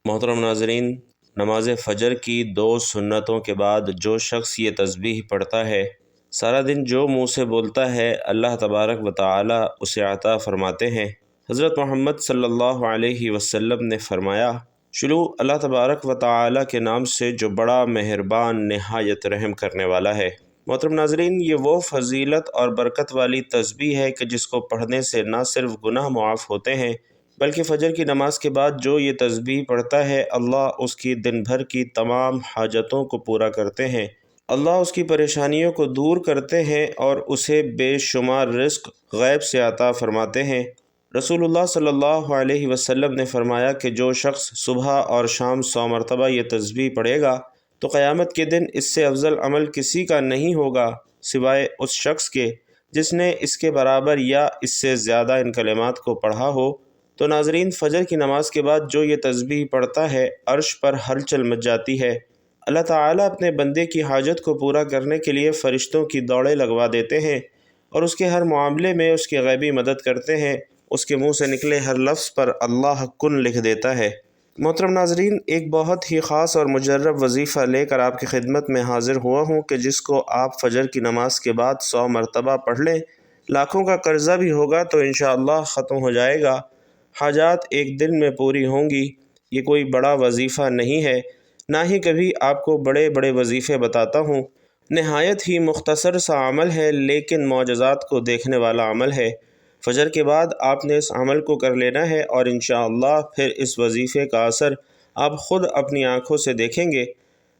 محترم ناظرین، نماز فجر کی 2 سنتوں کے بعد جو شخص یہ تسبیح پڑھتا ہے، سارا دن جو منہ سے بولتا ہے اللہ تبارک و تعالی اسے عطا فرماتے ہیں۔ حضرت محمد صلی اللہ علیہ وسلم نے فرمایا، شروع اللہ تبارک و تعالی کے نام سے جو بڑا مہربان نہایت رحم کرنے والا ہے۔ محترم ناظرین، یہ وہ فضیلت اور برکت والی تسبیح ہے کہ جس کو پڑھنے سے نہ صرف گناہ معاف ہوتے ہیں بلکہ فجر کی نماز کے بعد جو یہ تسبیح پڑھتا ہے اللہ اس کی دن بھر کی تمام حاجتوں کو پورا کرتے ہیں، اللہ اس کی پریشانیوں کو دور کرتے ہیں اور اسے بے شمار رزق غیب سے عطا فرماتے ہیں۔ رسول اللہ صلی اللہ علیہ وسلم نے فرمایا کہ جو شخص صبح اور شام 100 مرتبہ یہ تسبیح پڑھے گا تو قیامت کے دن اس سے افضل عمل کسی کا نہیں ہوگا سوائے اس شخص کے جس نے اس کے برابر یا اس سے زیادہ ان کلمات کو پڑھا ہو۔ تو ناظرین، فجر کی نماز کے بعد جو یہ تسبیح پڑھتا ہے عرش پر ہلچل مچ جاتی ہے۔ اللہ تعالیٰ اپنے بندے کی حاجت کو پورا کرنے کے لیے فرشتوں کی دوڑیں لگوا دیتے ہیں اور اس کے ہر معاملے میں اس کی غیبی مدد کرتے ہیں۔ اس کے منہ سے نکلے ہر لفظ پر اللہ کن لکھ دیتا ہے۔ محترم ناظرین، ایک بہت ہی خاص اور مجرب وظیفہ لے کر آپ کی خدمت میں حاضر ہوا ہوں کہ جس کو آپ فجر کی نماز کے بعد 100 مرتبہ پڑھ لیں، لاکھوں کا قرضہ بھی ہوگا تو انشاءاللہ ختم ہو جائے گا، حاجات ایک دن میں پوری ہوں گی۔ یہ کوئی بڑا وظیفہ نہیں ہے، نہ ہی کبھی آپ کو بڑے بڑے وظیفے بتاتا ہوں۔ نہایت ہی مختصر سا عمل ہے لیکن معجزات کو دیکھنے والا عمل ہے۔ فجر کے بعد آپ نے اس عمل کو کر لینا ہے اور انشاءاللہ پھر اس وظیفے کا اثر آپ خود اپنی آنکھوں سے دیکھیں گے۔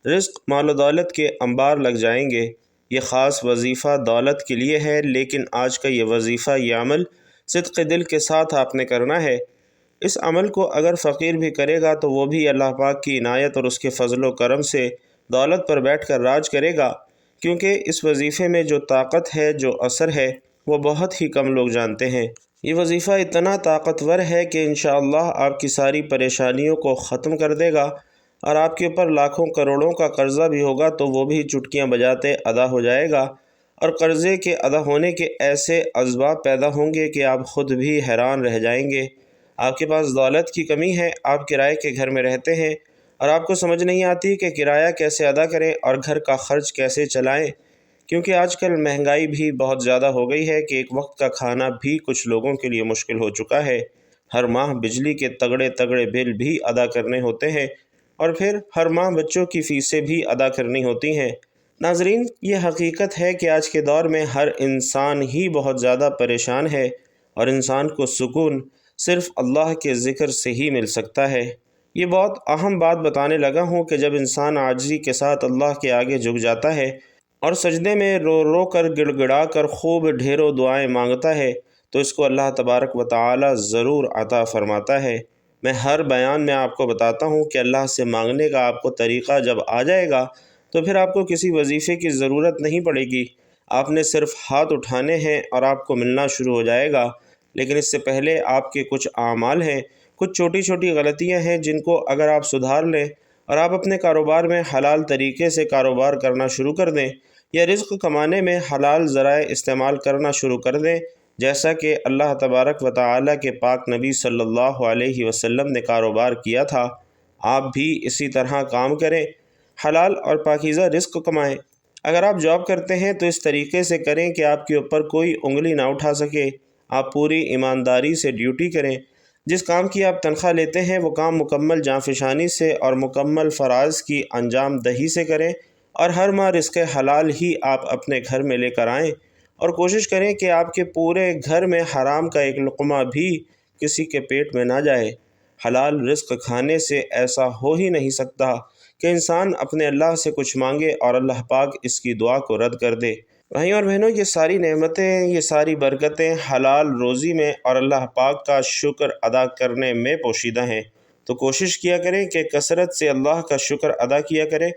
رزق، مال و دولت کے انبار لگ جائیں گے۔ یہ خاص وظیفہ دولت کے لیے ہے لیکن آج کا یہ وظیفہ، یہ عمل صدق دل کے ساتھ آپ نے کرنا ہے۔ اس عمل کو اگر فقیر بھی کرے گا تو وہ بھی اللہ پاک کی عنایت اور اس کے فضل و کرم سے دولت پر بیٹھ کر راج کرے گا، کیونکہ اس وظیفے میں جو طاقت ہے، جو اثر ہے، وہ بہت ہی کم لوگ جانتے ہیں۔ یہ وظیفہ اتنا طاقتور ہے کہ انشاءاللہ آپ کی ساری پریشانیوں کو ختم کر دے گا اور آپ کے اوپر لاکھوں کروڑوں کا قرضہ بھی ہوگا تو وہ بھی چٹکیاں بجاتے ادا ہو جائے گا، اور قرضے کے ادا ہونے کے ایسے اسباب پیدا ہوں گے کہ آپ خود بھی حیران رہ جائیں گے۔ آپ کے پاس دولت کی کمی ہے، آپ کرائے کے گھر میں رہتے ہیں اور آپ کو سمجھ نہیں آتی کہ کرایہ کیسے ادا کریں اور گھر کا خرچ کیسے چلائیں، کیونکہ آج کل مہنگائی بھی بہت زیادہ ہو گئی ہے کہ ایک وقت کا کھانا بھی کچھ لوگوں کے لیے مشکل ہو چکا ہے۔ ہر ماہ بجلی کے تگڑے تگڑے بل بھی ادا کرنے ہوتے ہیں اور پھر ہر ماہ بچوں کی فیسیں بھی ادا کرنی ہوتی ہیں۔ ناظرین، یہ حقیقت ہے کہ آج کے دور میں ہر انسان ہی بہت زیادہ پریشان ہے اور انسان کو سکون صرف اللہ کے ذکر سے ہی مل سکتا ہے۔ یہ بہت اہم بات بتانے لگا ہوں کہ جب انسان عاجزی کے ساتھ اللہ کے آگے جھک جاتا ہے اور سجدے میں رو رو کر گڑ گڑا کر خوب ڈھیروں دعائیں مانگتا ہے تو اس کو اللہ تبارک و تعالی ضرور عطا فرماتا ہے۔ میں ہر بیان میں آپ کو بتاتا ہوں کہ اللہ سے مانگنے کا آپ کو طریقہ جب آ جائے گا تو پھر آپ کو کسی وظیفے کی ضرورت نہیں پڑے گی، آپ نے صرف ہاتھ اٹھانے ہیں اور آپ کو ملنا شروع ہو جائے گا۔ لیکن اس سے پہلے آپ کے کچھ اعمال ہیں، کچھ چھوٹی چھوٹی غلطیاں ہیں جن کو اگر آپ سدھار لیں اور آپ اپنے کاروبار میں حلال طریقے سے کاروبار کرنا شروع کر دیں یا رزق کمانے میں حلال ذرائع استعمال کرنا شروع کر دیں، جیسا کہ اللہ تبارک و تعالیٰ کے پاک نبی صلی اللہ علیہ وسلم نے کاروبار کیا تھا، آپ بھی اسی طرح کام کریں، حلال اور پاکیزہ رزق کمائیں۔ اگر آپ جاب کرتے ہیں تو اس طریقے سے کریں کہ آپ کے اوپر کوئی انگلی نہ اٹھا سکے، آپ پوری ایمانداری سے ڈیوٹی کریں، جس کام کی آپ تنخواہ لیتے ہیں وہ کام مکمل جانفشانی سے اور مکمل فرائض کی انجام دہی سے کریں، اور ہر ماہ رزق حلال ہی آپ اپنے گھر میں لے کر آئیں، اور کوشش کریں کہ آپ کے پورے گھر میں حرام کا ایک لقمہ بھی کسی کے پیٹ میں نہ جائے۔ حلال رزق کھانے سے ایسا ہو ہی نہیں سکتا کہ انسان اپنے اللہ سے کچھ مانگے اور اللہ پاک اس کی دعا کو رد کر دے۔ بھائیوں اور بہنوں، یہ ساری نعمتیں، یہ ساری برکتیں حلال روزی میں اور اللہ پاک کا شکر ادا کرنے میں پوشیدہ ہیں، تو کوشش کیا کریں کہ کثرت سے اللہ کا شکر ادا کیا کریں۔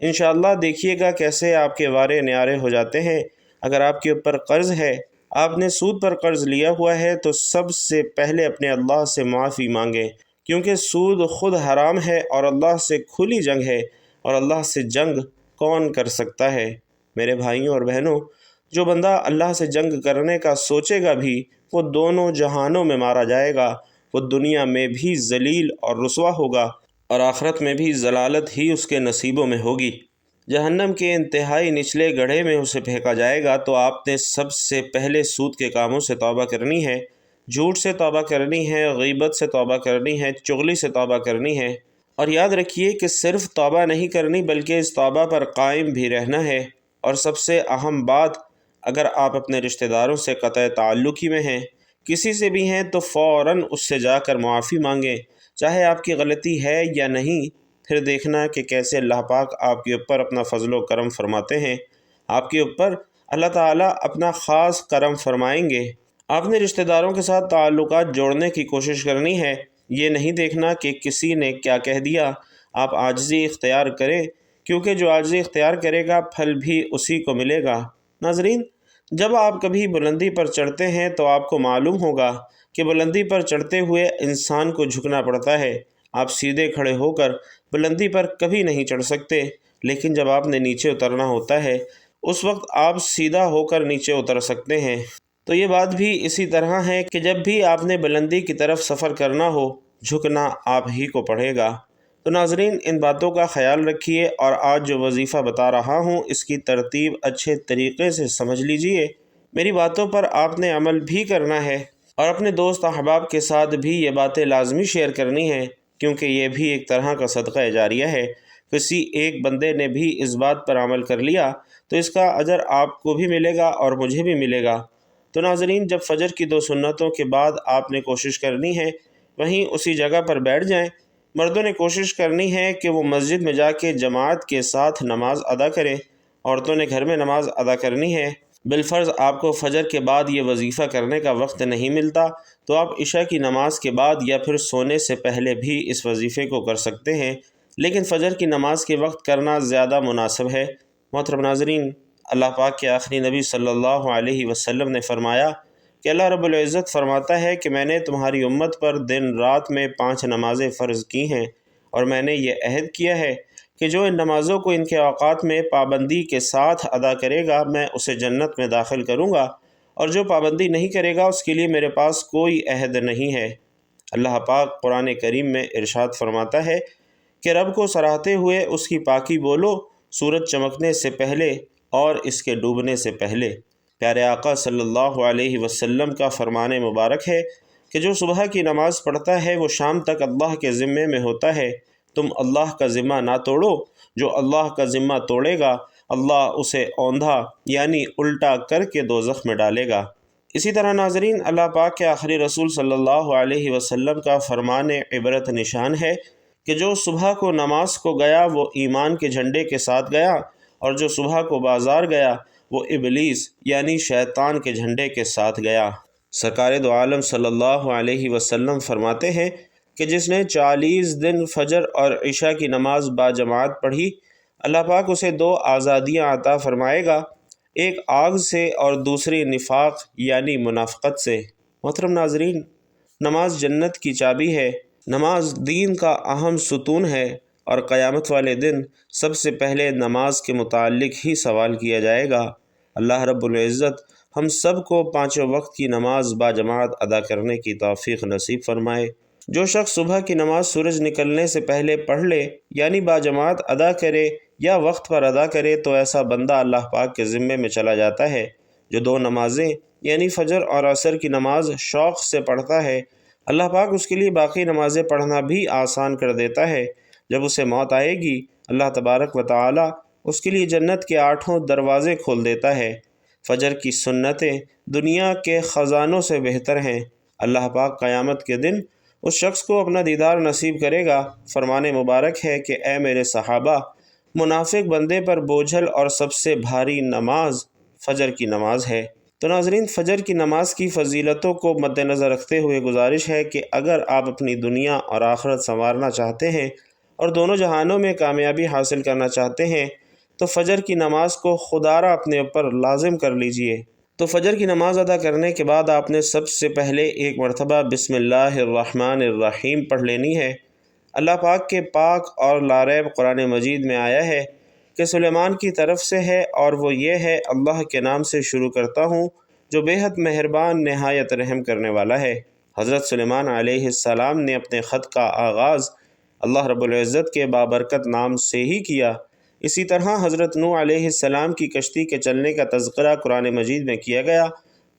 انشاءاللہ دیکھیے گا کیسے آپ کے وارے نیارے ہو جاتے ہیں۔ اگر آپ کے اوپر قرض ہے، آپ نے سود پر قرض لیا ہوا ہے، تو سب سے پہلے اپنے اللہ سے معافی مانگیں، کیونکہ سود خود حرام ہے اور اللہ سے کھلی جنگ ہے، اور اللہ سے جنگ کون کر سکتا ہے؟ میرے بھائیوں اور بہنوں، جو بندہ اللہ سے جنگ کرنے کا سوچے گا بھی، وہ دونوں جہانوں میں مارا جائے گا، وہ دنیا میں بھی ذلیل اور رسوا ہوگا اور آخرت میں بھی ضلالت ہی اس کے نصیبوں میں ہوگی۔ جہنم کے انتہائی نچلے گڑھے میں اسے پھینکا جائے گا۔ تو آپ نے سب سے پہلے سود کے کاموں سے توبہ کرنی ہے، جھوٹ سے توبہ کرنی ہے، غیبت سے توبہ کرنی ہے، چغلی سے توبہ کرنی ہے، اور یاد رکھیے کہ صرف توبہ نہیں کرنی بلکہ اس توبہ پر قائم بھی رہنا ہے۔ اور سب سے اہم بات، اگر آپ اپنے رشتہ داروں سے قطع تعلقی میں ہیں، کسی سے بھی ہیں، تو فوراً اس سے جا کر معافی مانگیں، چاہے آپ کی غلطی ہے یا نہیں۔ پھر دیکھنا کہ کیسے اللہ پاک آپ کے اوپر اپنا فضل و کرم فرماتے ہیں۔ آپ کے اوپر اللہ تعالیٰ اپنا خاص کرم فرمائیں گے۔ آپ نے رشتہ داروں کے ساتھ تعلقات جوڑنے کی کوشش کرنی ہے، یہ نہیں دیکھنا کہ کسی نے کیا کہہ دیا۔ آپ عاجزی اختیار کریں، کیونکہ جو عاجزی اختیار کرے گا پھل بھی اسی کو ملے گا۔ ناظرین، جب آپ کبھی بلندی پر چڑھتے ہیں تو آپ کو معلوم ہوگا کہ بلندی پر چڑھتے ہوئے انسان کو جھکنا پڑتا ہے۔ آپ سیدھے کھڑے ہو کر بلندی پر کبھی نہیں چڑھ سکتے، لیکن جب آپ نے نیچے اترنا ہوتا ہے اس وقت آپ سیدھا ہو کر نیچے اتر سکتے ہیں۔ تو یہ بات بھی اسی طرح ہے کہ جب بھی آپ نے بلندی کی طرف سفر کرنا ہو، جھکنا آپ ہی کو پڑے گا۔ تو ناظرین، ان باتوں کا خیال رکھیے، اور آج جو وظیفہ بتا رہا ہوں اس کی ترتیب اچھے طریقے سے سمجھ لیجئے۔ میری باتوں پر آپ نے عمل بھی کرنا ہے، اور اپنے دوست احباب کے ساتھ بھی یہ باتیں لازمی شیئر کرنی ہیں، کیونکہ یہ بھی ایک طرح کا صدقہ جاریہ ہے۔ کسی ایک بندے نے بھی اس بات پر عمل کر لیا تو اس کا اجر آپ کو بھی ملے گا اور مجھے بھی ملے گا۔ تو ناظرین، جب فجر کی 2 سنتوں کے بعد آپ نے کوشش کرنی ہے وہیں اسی جگہ پر بیٹھ جائیں۔ مردوں نے کوشش کرنی ہے کہ وہ مسجد میں جا کے جماعت کے ساتھ نماز ادا کریں، عورتوں نے گھر میں نماز ادا کرنی ہے۔ بالفرض آپ کو فجر کے بعد یہ وظیفہ کرنے کا وقت نہیں ملتا تو آپ عشاء کی نماز کے بعد یا پھر سونے سے پہلے بھی اس وظیفے کو کر سکتے ہیں، لیکن فجر کی نماز کے وقت کرنا زیادہ مناسب ہے۔ محترم ناظرین، اللہ پاک کے آخری نبی صلی اللہ علیہ وسلم نے فرمایا کہ اللہ رب العزت فرماتا ہے کہ میں نے تمہاری امت پر دن رات میں 5 نمازیں فرض کی ہیں، اور میں نے یہ عہد کیا ہے کہ جو ان نمازوں کو ان کے اوقات میں پابندی کے ساتھ ادا کرے گا میں اسے جنت میں داخل کروں گا، اور جو پابندی نہیں کرے گا اس کے لیے میرے پاس کوئی عہد نہیں ہے۔ اللہ پاک قرآن کریم میں ارشاد فرماتا ہے کہ رب کو سراہتے ہوئے اس کی پاکی بولو سورج چمکنے سے پہلے اور اس کے ڈوبنے سے پہلے۔ پیارے آقا صلی اللہ علیہ وسلم کا فرمان مبارک ہے کہ جو صبح کی نماز پڑھتا ہے وہ شام تک اللہ کے ذمے میں ہوتا ہے۔ تم اللہ کا ذمہ نہ توڑو، جو اللہ کا ذمہ توڑے گا اللہ اسے اوندھا یعنی الٹا کر کے دوزخ میں ڈالے گا۔ اسی طرح ناظرین، اللہ پاک کے آخری رسول صلی اللہ علیہ وسلم کا فرمان عبرت نشان ہے کہ جو صبح کو نماز کو گیا وہ ایمان کے جھنڈے کے ساتھ گیا، اور جو صبح کو بازار گیا وہ ابلیس یعنی شیطان کے جھنڈے کے ساتھ گیا۔ سرکار دو عالم صلی اللہ علیہ وسلم فرماتے ہیں کہ جس نے 40 دن فجر اور عشاء کی نماز باجماعت پڑھی، اللہ پاک اسے 2 آزادیاں عطا فرمائے گا، ایک آگ سے اور دوسری نفاق یعنی منافقت سے۔ محترم ناظرین، نماز جنت کی چابی ہے، نماز دین کا اہم ستون ہے، اور قیامت والے دن سب سے پہلے نماز کے متعلق ہی سوال کیا جائے گا۔ اللہ رب العزت ہم سب کو 5 وقت کی نماز باجماعت ادا کرنے کی توفیق نصیب فرمائے۔ جو شخص صبح کی نماز سورج نکلنے سے پہلے پڑھ لے یعنی باجماعت ادا کرے یا وقت پر ادا کرے تو ایسا بندہ اللہ پاک کے ذمے میں چلا جاتا ہے۔ جو 2 نمازیں یعنی فجر اور عصر کی نماز شوق سے پڑھتا ہے، اللہ پاک اس کے لیے باقی نمازیں پڑھنا بھی آسان کر دیتا ہے۔ جب اسے موت آئے گی اللہ تبارک و تعالی اس کے لیے جنت کے 8 دروازے کھول دیتا ہے۔ فجر کی سنتیں دنیا کے خزانوں سے بہتر ہیں۔ اللہ پاک قیامت کے دن اس شخص کو اپنا دیدار نصیب کرے گا۔ فرمان مبارک ہے کہ اے میرے صحابہ، منافق بندے پر بوجھل اور سب سے بھاری نماز فجر کی نماز ہے۔ تو ناظرین، فجر کی نماز کی فضیلتوں کو مد نظر رکھتے ہوئے گزارش ہے کہ اگر آپ اپنی دنیا اور آخرت سنوارنا چاہتے ہیں اور دونوں جہانوں میں کامیابی حاصل کرنا چاہتے ہیں تو فجر کی نماز کو خودارا اپنے اوپر لازم کر لیجئے۔ تو فجر کی نماز ادا کرنے کے بعد آپ نے سب سے پہلے ایک مرتبہ بسم اللہ الرحمن الرحیم پڑھ لینی ہے۔ اللہ پاک کے پاک اور لاریب قرآن مجید میں آیا ہے کہ سلیمان کی طرف سے ہے، اور وہ یہ ہے: اللہ کے نام سے شروع کرتا ہوں جو بے حد مہربان نہایت رحم کرنے والا ہے۔ حضرت سلیمان علیہ السلام نے اپنے خط کا آغاز اللہ رب العزت کے بابرکت نام سے ہی کیا۔ اسی طرح حضرت نوح علیہ السلام کی کشتی کے چلنے کا تذکرہ قرآن مجید میں کیا گیا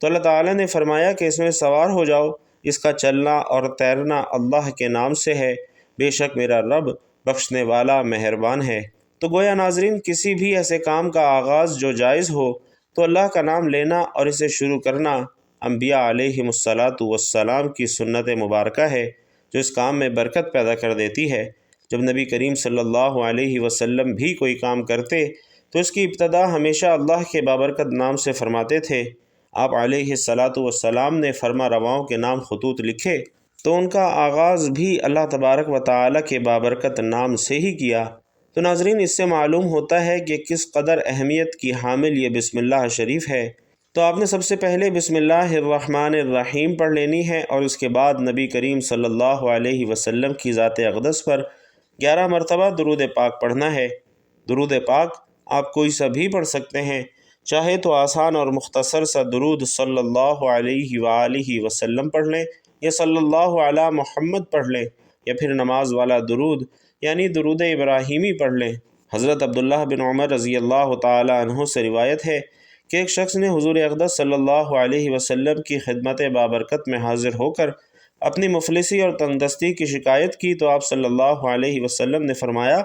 تو اللہ تعالیٰ نے فرمایا کہ اس میں سوار ہو جاؤ، اس کا چلنا اور تیرنا اللہ کے نام سے ہے، بے شک میرا رب بخشنے والا مہربان ہے۔ تو گویا ناظرین، کسی بھی ایسے کام کا آغاز جو جائز ہو تو اللہ کا نام لینا اور اسے شروع کرنا انبیاء علیہم الصلاۃ والسلام کی سنت مبارکہ ہے، جو اس کام میں برکت پیدا کر دیتی ہے۔ جب نبی کریم صلی اللہ علیہ وسلم بھی کوئی کام کرتے تو اس کی ابتدا ہمیشہ اللہ کے بابرکت نام سے فرماتے تھے۔ آپ علیہ الصلاۃ والسلام نے فرما رواؤں کے نام خطوط لکھے تو ان کا آغاز بھی اللہ تبارک و تعالیٰ کے بابرکت نام سے ہی کیا۔ تو ناظرین، اس سے معلوم ہوتا ہے کہ کس قدر اہمیت کی حامل یہ بسم اللہ شریف ہے۔ تو آپ نے سب سے پہلے بسم اللہ الرحمن الرحیم پڑھ لینی ہے اور اس کے بعد نبی کریم صلی اللہ علیہ وسلم کی ذات اقدس پر 11 مرتبہ درود پاک پڑھنا ہے۔ درود پاک آپ کوئی سا بھی پڑھ سکتے ہیں، چاہے تو آسان اور مختصر سا درود صلی اللہ علیہ وآلہ وسلم پڑھ لیں یا صلی اللہ علی محمد پڑھ لیں، یا پھر نماز والا درود یعنی درود ابراہیمی پڑھ لیں۔ حضرت عبداللہ بن عمر رضی اللہ تعالی عنہ سے روایت ہے کہ ایک شخص نے حضور اقدس صلی اللہ علیہ وسلم کی خدمت بابرکت میں حاضر ہو کر اپنی مفلسی اور تنگدستی کی شکایت کی تو آپ صلی اللہ علیہ وسلم نے فرمایا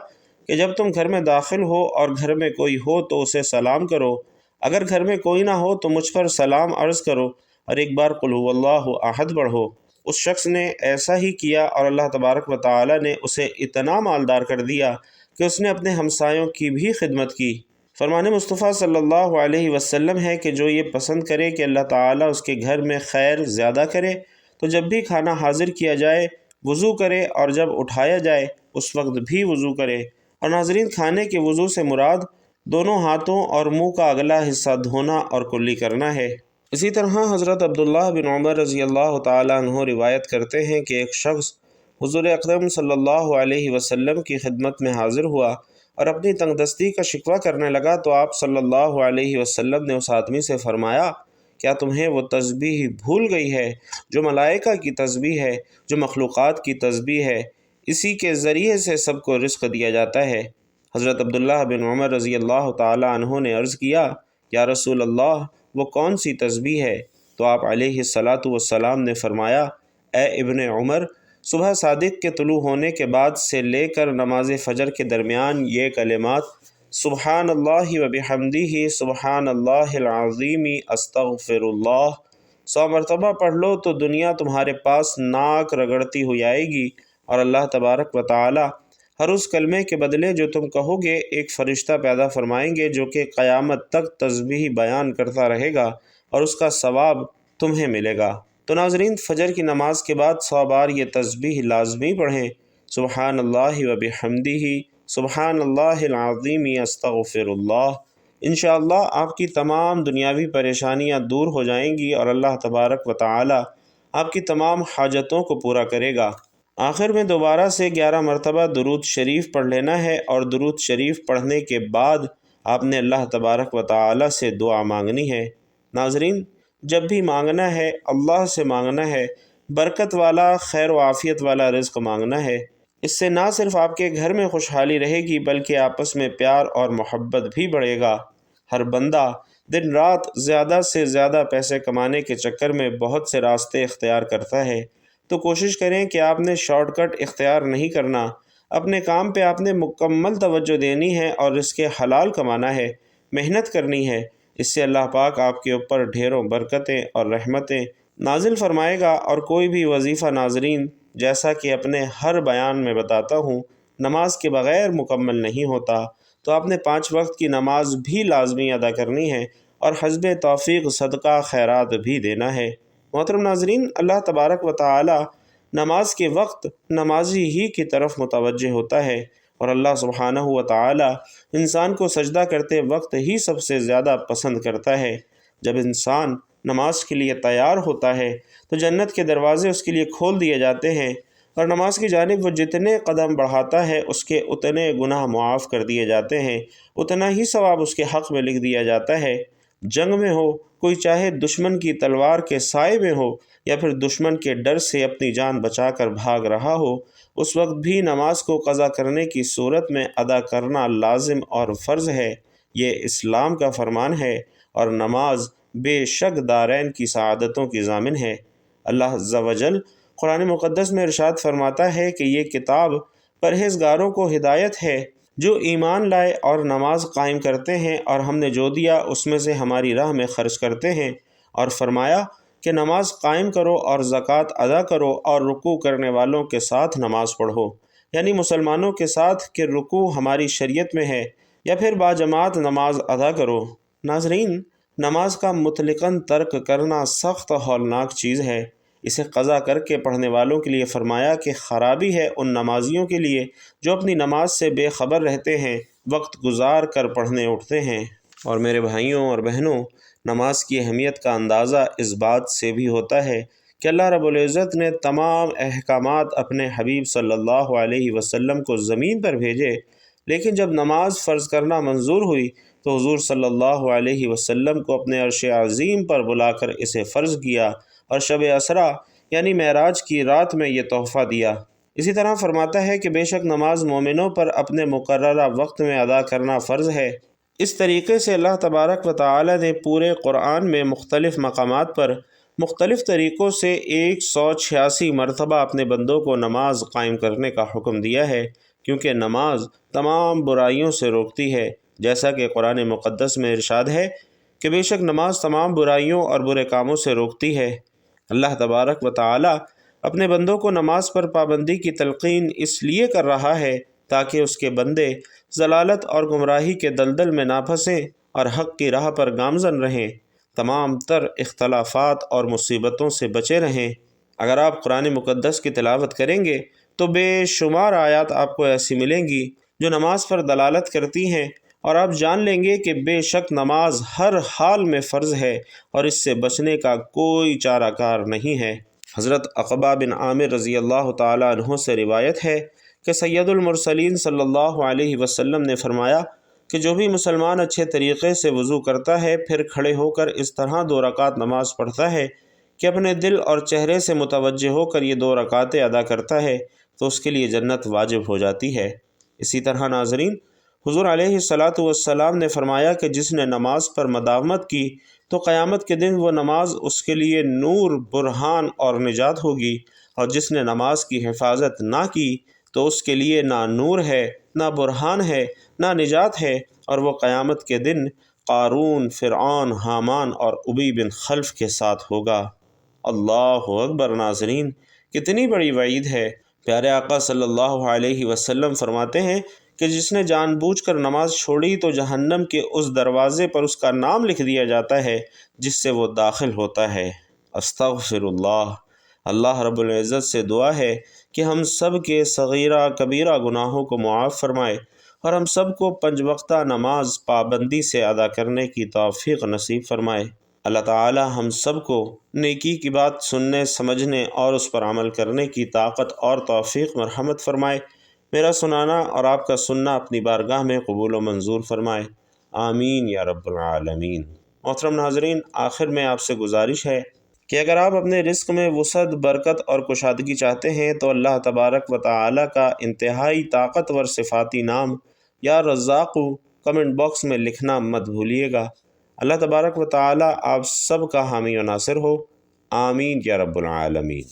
کہ جب تم گھر میں داخل ہو اور گھر میں کوئی ہو تو اسے سلام کرو، اگر گھر میں کوئی نہ ہو تو مجھ پر سلام عرض کرو اور ایک بار قل هو اللہ احد پڑھو۔ اس شخص نے ایسا ہی کیا اور اللہ تبارک و تعالی نے اسے اتنا مالدار کر دیا کہ اس نے اپنے ہمسایوں کی بھی خدمت کی۔ فرمان مصطفیٰ صلی اللہ علیہ وسلم ہے کہ جو یہ پسند کرے کہ اللہ تعالیٰ اس کے گھر میں خیر زیادہ کرے تو جب بھی کھانا حاضر کیا جائے وضو کرے اور جب اٹھایا جائے اس وقت بھی وضو کرے۔ اور ناظرین، کھانے کے وضو سے مراد دونوں ہاتھوں اور منہ کا اگلا حصہ دھونا اور کلی کرنا ہے۔ اسی طرح حضرت عبداللہ بن عمر رضی اللہ تعالیٰ عنہ روایت کرتے ہیں کہ ایک شخص حضور اکرم صلی اللہ علیہ وسلم کی خدمت میں حاضر ہوا اور اپنی تنگدستی کا شکوہ کرنے لگا تو آپ صلی اللہ علیہ وسلم نے اس آدمی سے فرمایا، کیا تمہیں وہ تسبیح بھول گئی ہے جو ملائکہ کی تسبیح ہے، جو مخلوقات کی تسبیح ہے؟ اسی کے ذریعے سے سب کو رزق دیا جاتا ہے۔ حضرت عبداللہ بن عمر رضی اللہ تعالی عنہ نے عرض کیا، یا رسول اللہ، وہ کون سی تسبیح ہے؟ تو آپ علیہ الصلاۃ والسلام نے فرمایا، اے ابن عمر، صبح صادق کے طلوع ہونے کے بعد سے لے کر نماز فجر کے درمیان یہ کلمات سبحان اللہ و بحمدہ سبحان اللہ العظیم استغفر اللہ 100 مرتبہ پڑھ لو تو دنیا تمہارے پاس ناک رگڑتی ہوئی آئے گی، اور اللہ تبارک و تعالی ہر اس کلمے کے بدلے جو تم کہو گے ایک فرشتہ پیدا فرمائیں گے جو کہ قیامت تک تسبیح بیان کرتا رہے گا اور اس کا ثواب تمہیں ملے گا۔ تو ناظرین، فجر کی نماز کے بعد 100 بار یہ تسبیح لازمی پڑھیں، سبحان اللہ و بحمدہ سبحان اللہ العظیم استغفر اللہ۔ انشاءاللہ آپ کی تمام دنیاوی پریشانیاں دور ہو جائیں گی اور اللہ تبارک و تعالی آپ کی تمام حاجتوں کو پورا کرے گا۔ آخر میں دوبارہ سے 11 مرتبہ درود شریف پڑھ لینا ہے، اور درود شریف پڑھنے کے بعد آپ نے اللہ تبارک و تعالی سے دعا مانگنی ہے۔ ناظرین، جب بھی مانگنا ہے اللہ سے مانگنا ہے، برکت والا خیر و عافیت والا رزق مانگنا ہے۔ اس سے نہ صرف آپ کے گھر میں خوشحالی رہے گی بلکہ آپس میں پیار اور محبت بھی بڑھے گا۔ ہر بندہ دن رات زیادہ سے زیادہ پیسے کمانے کے چکر میں بہت سے راستے اختیار کرتا ہے، تو کوشش کریں کہ آپ نے شارٹ کٹ اختیار نہیں کرنا۔ اپنے کام پہ آپ نے مکمل توجہ دینی ہے اور رزق حلال کمانا ہے، محنت کرنی ہے۔ اس سے اللہ پاک آپ کے اوپر ڈھیروں برکتیں اور رحمتیں نازل فرمائے گا۔ اور کوئی بھی وظیفہ ناظرین، جیسا کہ اپنے ہر بیان میں بتاتا ہوں، نماز کے بغیر مکمل نہیں ہوتا، تو آپ نے 5 وقت کی نماز بھی لازمی ادا کرنی ہے اور حسب توفیق صدقہ خیرات بھی دینا ہے۔ محترم ناظرین، اللہ تبارک و تعالی نماز کے وقت نمازی ہی کی طرف متوجہ ہوتا ہے، اور اللہ سبحانہ و تعالی انسان کو سجدہ کرتے وقت ہی سب سے زیادہ پسند کرتا ہے۔ جب انسان نماز کے لیے تیار ہوتا ہے تو جنت کے دروازے اس کے لیے کھول دیے جاتے ہیں، اور نماز کی جانب وہ جتنے قدم بڑھاتا ہے اس کے اتنے گناہ معاف کر دیے جاتے ہیں، اتنا ہی ثواب اس کے حق میں لکھ دیا جاتا ہے۔ جنگ میں ہو، کوئی چاہے دشمن کی تلوار کے سائے میں ہو یا پھر دشمن کے ڈر سے اپنی جان بچا کر بھاگ رہا ہو، اس وقت بھی نماز کو قضا کرنے کی صورت میں ادا کرنا لازم اور فرض ہے۔ یہ اسلام کا فرمان ہے اور نماز بے شک دارین کی سعادتوں کی ضامن ہے۔ اللہ عز و جل قرآن مقدس میں ارشاد فرماتا ہے کہ یہ کتاب پرہیزگاروں کو ہدایت ہے جو ایمان لائے اور نماز قائم کرتے ہیں، اور ہم نے جو دیا اس میں سے ہماری راہ میں خرچ کرتے ہیں، اور فرمایا کہ نماز قائم کرو اور زکوٰۃ ادا کرو اور رکوع کرنے والوں کے ساتھ نماز پڑھو، یعنی مسلمانوں کے ساتھ کہ رکوع ہماری شریعت میں ہے، یا پھر باجماعت نماز ادا کرو۔ ناظرین، نماز کا مطلقاً ترک کرنا سخت ہولناک چیز ہے۔ اسے قضا کر کے پڑھنے والوں کے لیے فرمایا کہ خرابی ہے ان نمازیوں کے لیے جو اپنی نماز سے بے خبر رہتے ہیں، وقت گزار کر پڑھنے اٹھتے ہیں۔ اور میرے بھائیوں اور بہنوں، نماز کی اہمیت کا اندازہ اس بات سے بھی ہوتا ہے کہ اللہ رب العزت نے تمام احکامات اپنے حبیب صلی اللہ علیہ وسلم کو زمین پر بھیجے، لیکن جب نماز فرض کرنا منظور ہوئی تو حضور صلی اللہ علیہ وسلم کو اپنے عرش عظیم پر بلا کر اسے فرض کیا اور شب اسریٰ یعنی معراج کی رات میں یہ تحفہ دیا۔ اسی طرح فرماتا ہے کہ بے شک نماز مومنوں پر اپنے مقررہ وقت میں ادا کرنا فرض ہے۔ اس طریقے سے اللہ تبارک و تعالی نے پورے قرآن میں مختلف مقامات پر مختلف طریقوں سے 186 مرتبہ اپنے بندوں کو نماز قائم کرنے کا حکم دیا ہے، کیونکہ نماز تمام برائیوں سے روکتی ہے، جیسا کہ قرآن مقدس میں ارشاد ہے کہ بے شک نماز تمام برائیوں اور برے کاموں سے روکتی ہے۔ اللہ تبارک و تعالی اپنے بندوں کو نماز پر پابندی کی تلقین اس لیے کر رہا ہے تاکہ اس کے بندے ضلالت اور گمراہی کے دلدل میں نہ پھنسیں اور حق کی راہ پر گامزن رہیں، تمام تر اختلافات اور مصیبتوں سے بچے رہیں۔ اگر آپ قرآن مقدس کی تلاوت کریں گے تو بے شمار آیات آپ کو ایسی ملیں گی جو نماز پر دلالت کرتی ہیں، اور آپ جان لیں گے کہ بے شک نماز ہر حال میں فرض ہے اور اس سے بچنے کا کوئی چارہ کار نہیں ہے۔ حضرت عقبہ بن عامر رضی اللہ تعالی عنہ سے روایت ہے کہ سید المرسلین صلی اللہ علیہ وسلم نے فرمایا کہ جو بھی مسلمان اچھے طریقے سے وضو کرتا ہے پھر کھڑے ہو کر اس طرح 2 رکعت نماز پڑھتا ہے کہ اپنے دل اور چہرے سے متوجہ ہو کر یہ 2 رکعتیں ادا کرتا ہے تو اس کے لیے جنت واجب ہو جاتی ہے۔ اسی طرح ناظرین، حضور علیہ الصلاۃ والسلام نے فرمایا کہ جس نے نماز پر مداومت کی تو قیامت کے دن وہ نماز اس کے لیے نور، برہان اور نجات ہوگی، اور جس نے نماز کی حفاظت نہ کی تو اس کے لیے نہ نور ہے، نہ برہان ہے، نہ نجات ہے، اور وہ قیامت کے دن قارون، فرعون، حامان اور ابی بن خلف کے ساتھ ہوگا۔ اللہ اکبر! ناظرین، کتنی بڑی وعید ہے۔ پیارے آقا صلی اللہ علیہ وسلم فرماتے ہیں کہ جس نے جان بوجھ کر نماز چھوڑی تو جہنم کے اس دروازے پر اس کا نام لکھ دیا جاتا ہے جس سے وہ داخل ہوتا ہے۔ استغفر اللہ۔ اللہ رب العزت سے دعا ہے کہ ہم سب کے صغیرہ کبیرہ گناہوں کو معاف فرمائے اور ہم سب کو 5 وقتہ نماز پابندی سے ادا کرنے کی توفیق نصیب فرمائے۔ اللہ تعالی ہم سب کو نیکی کی بات سننے، سمجھنے اور اس پر عمل کرنے کی طاقت اور توفیق مرحمت فرمائے۔ میرا سنانا اور آپ کا سننا اپنی بارگاہ میں قبول و منظور فرمائے، آمین یا رب العالمین۔ محترم ناظرین، آخر میں آپ سے گزارش ہے کہ اگر آپ اپنے رزق میں وسعت، برکت اور کشادگی چاہتے ہیں تو اللہ تبارک و تعالی کا انتہائی طاقتور صفاتی نام یا رزاق کمنٹ باکس میں لکھنا مت بھولیے گا۔ اللہ تبارک و تعالی آپ سب کا حامی و ناصر ہو، آمین یا رب العالمین۔